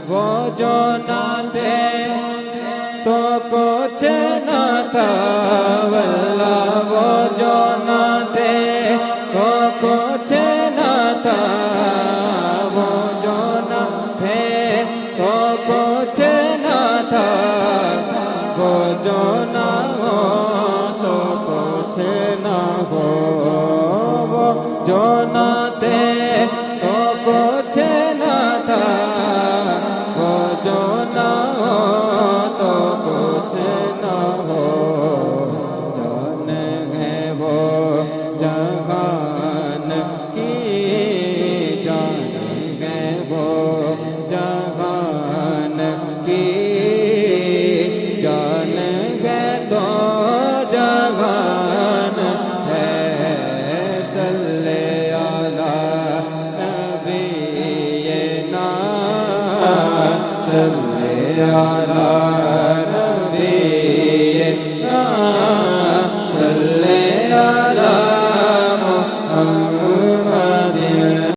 وہ جو نہ تھے تو کچھ نہ تھا، واللہ وہ جو نہ تھے تو کچھ نہ تھا، وہ جو نہ تھے تو کچھ نہ تھا، وہ جو نہ ہو تو کچھ نہ ہو، وہ جو نہ تھے تو کچھ نہ تھا، وہ جو نہ ہو تو کچھ نہ ہو، جان ہے وہ جہان کی، جان ہے وہ جہان کی، جان ہے تو جہان ہے، صلی علی نبینا، صلی علی نبینا